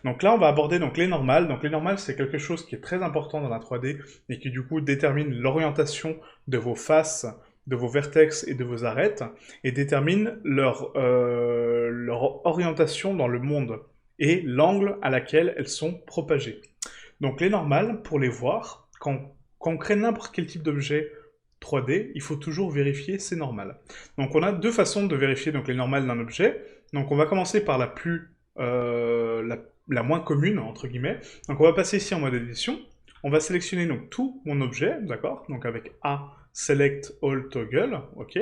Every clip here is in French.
Donc là, on va aborder donc les normales. Donc les normales, c'est quelque chose qui est très important dans la 3D et qui du coup détermine l'orientation de vos faces, de vos vertex et de vos arêtes et détermine leur orientation dans le monde et l'angle à laquelle elles sont propagées. Donc les normales, pour les voir, quand on crée n'importe quel type d'objet 3D, il faut toujours vérifier c'est normal. Donc on a deux façons de vérifier donc, les normales d'un objet. Donc on va commencer par la moins commune, entre guillemets. Donc on va passer ici en mode édition. On va sélectionner donc tout mon objet, d'accord? Donc avec A, Select All Toggle, ok?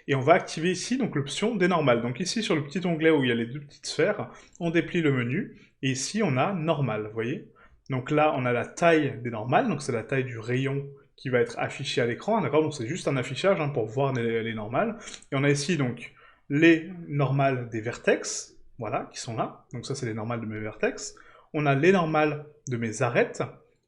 Et on va activer ici donc l'option des normales. Donc ici sur le petit onglet où il y a les deux petites sphères, on déplie le menu. Et ici on a normal, vous voyez? Donc là on a la taille des normales, donc c'est la taille du rayon qui va être affiché à l'écran, d'accord? Donc c'est juste un affichage hein, pour voir les normales. Et on a ici donc les normales des vertex, voilà, qui sont là. Donc ça c'est les normales de mes vertex. On a les normales de mes arêtes,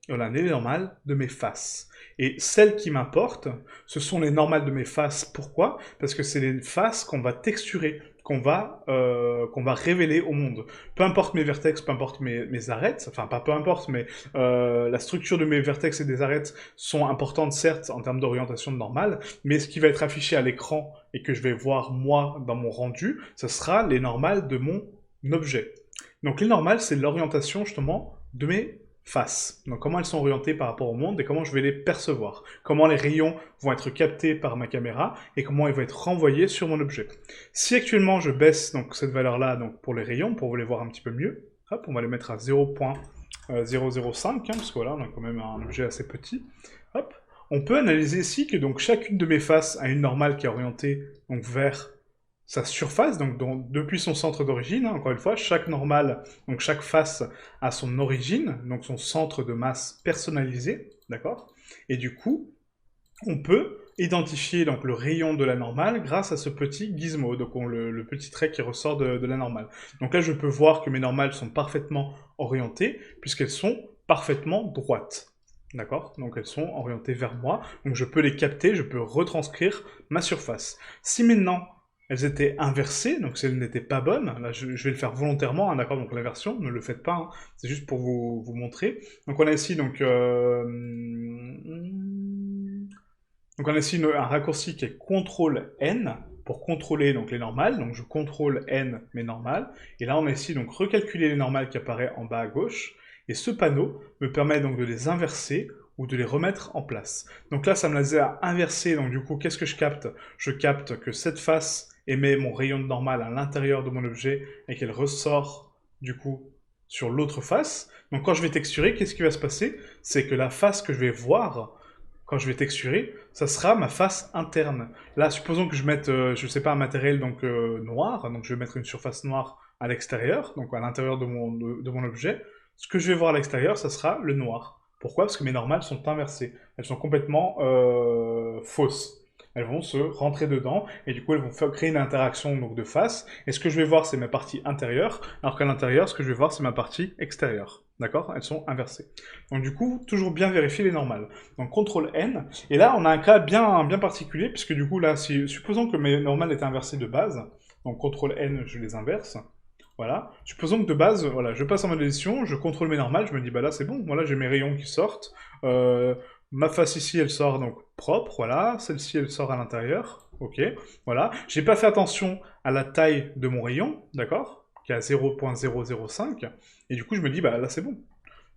et on a les normales de mes faces. Et celles qui m'importent, ce sont les normales de mes faces. Pourquoi? Parce que c'est les faces qu'on va texturer, qu'on va révéler au monde. Peu importe mes vertex, peu importe mes arêtes, enfin pas peu importe, mais la structure de mes vertex et des arêtes sont importantes certes en termes d'orientation normale, mais ce qui va être affiché à l'écran et que je vais voir moi dans mon rendu, ce sera les normales de mon objet. Donc les normales, c'est l'orientation justement de mes faces. Donc comment elles sont orientées par rapport au monde et comment je vais les percevoir. Comment les rayons vont être captés par ma caméra et comment ils vont être renvoyés sur mon objet. Si actuellement je baisse donc cette valeur-là donc pour les rayons, pour vous les voir un petit peu mieux, hop, on va les mettre à 0.005, hein, parce que voilà, on a quand même un objet assez petit. Hop. On peut analyser ici que donc chacune de mes faces a une normale qui est orientée donc vers sa surface, donc depuis son centre d'origine, hein, encore une fois, chaque normale, donc chaque face a son origine, donc son centre de masse personnalisé, d'accord? Et du coup, on peut identifier donc le rayon de la normale grâce à ce petit gizmo, donc le petit trait qui ressort de la normale. Donc là, je peux voir que mes normales sont parfaitement orientées, puisqu'elles sont parfaitement droites. D'accord? Donc elles sont orientées vers moi, donc je peux les capter, je peux retranscrire ma surface. Si maintenant elles étaient inversées, donc si elles n'étaient pas bonnes, là je vais le faire volontairement, hein, d'accord? Donc l'inversion, ne le faites pas, hein, c'est juste pour vous montrer. Donc on a ici donc on a ici un raccourci qui est CTRL-N pour contrôler donc les normales. Donc je contrôle N mes normales. Et là on a ici donc recalculer les normales qui apparaît en bas à gauche. Et ce panneau me permet donc de les inverser ou de les remettre en place. Donc là ça me les a inversés. Donc du coup qu'est-ce que je capte? Je capte que cette face émet mon rayon de normale à l'intérieur de mon objet et qu'elle ressort du coup sur l'autre face. Donc quand je vais texturer, qu'est-ce qui va se passer? C'est que la face que je vais voir quand je vais texturer, ça sera ma face interne. Là, supposons que je mette, je sais pas, un matériel donc noir, donc je vais mettre une surface noire à l'extérieur, donc à l'intérieur de mon objet. Ce que je vais voir à l'extérieur, ça sera le noir. Pourquoi? Parce que mes normales sont inversées. Elles sont complètement fausses. Elles vont se rentrer dedans, et du coup, elles vont créer une interaction donc, de face. Et ce que je vais voir, c'est ma partie intérieure, alors qu'à l'intérieur, ce que je vais voir, c'est ma partie extérieure. D'accord? Elles sont inversées. Donc du coup, toujours bien vérifier les normales. Donc CTRL N, et là on a un cas bien particulier, puisque du coup là, supposons que mes normales étaient inversées de base, donc CTRL N, je les inverse, voilà. Supposons que de base, voilà, je passe en mode édition, je contrôle mes normales, je me dis bah là c'est bon, voilà j'ai mes rayons qui sortent, ma face ici elle sort donc propre, voilà, celle-ci elle sort à l'intérieur, ok, voilà. J'ai pas fait attention à la taille de mon rayon, d'accord, qui est à 0.005, et du coup je me dis bah là c'est bon.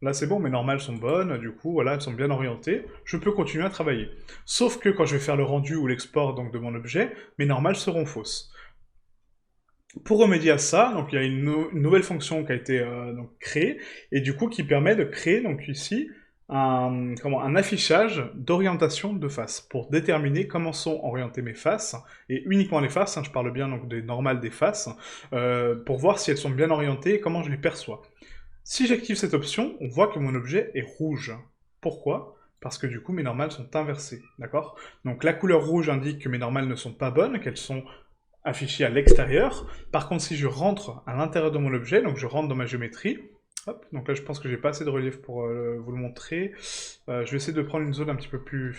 Là, c'est bon, mes normales sont bonnes, du coup, voilà, elles sont bien orientées, je peux continuer à travailler. Sauf que quand je vais faire le rendu ou l'export donc de mon objet, mes normales seront fausses. Pour remédier à ça, donc il y a une nouvelle fonction qui a été donc, créée, et du coup qui permet de créer donc ici un affichage d'orientation de face, pour déterminer comment sont orientées mes faces, et uniquement les faces, hein, je parle bien donc des normales des faces, pour voir si elles sont bien orientées et comment je les perçois. Si j'active cette option, on voit que mon objet est rouge. Pourquoi? Parce que du coup mes normales sont inversées, d'accord? Donc la couleur rouge indique que mes normales ne sont pas bonnes, qu'elles sont affichées à l'extérieur. Par contre, si je rentre à l'intérieur de mon objet, donc je rentre dans ma géométrie, hop, donc là je pense que j'ai pas assez de relief pour vous le montrer. Je vais essayer de prendre une zone un petit peu plus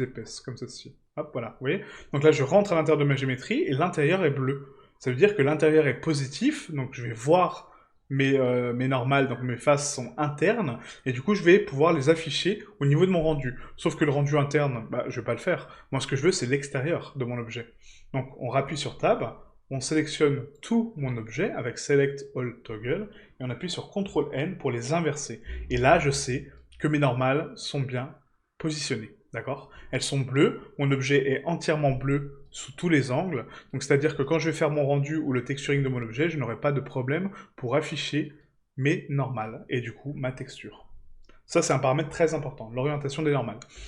épaisse, comme ceci. Hop, voilà, vous voyez? Donc là je rentre à l'intérieur de ma géométrie et l'intérieur est bleu. Ça veut dire que l'intérieur est positif, donc je vais voir mes normales, donc mes faces sont internes, et du coup je vais pouvoir les afficher au niveau de mon rendu. Sauf que le rendu interne, bah, je vais pas le faire. Moi ce que je veux c'est l'extérieur de mon objet. Donc on rappuie sur Tab, on sélectionne tout mon objet avec Select All Toggle, et on appuie sur CTRL N pour les inverser. Et là je sais que mes normales sont bien positionnées. D'accord? Elles sont bleues, mon objet est entièrement bleu sous tous les angles, donc c'est-à-dire que quand je vais faire mon rendu ou le texturing de mon objet, je n'aurai pas de problème pour afficher mes normales, et du coup ma texture. Ça c'est un paramètre très important, l'orientation des normales.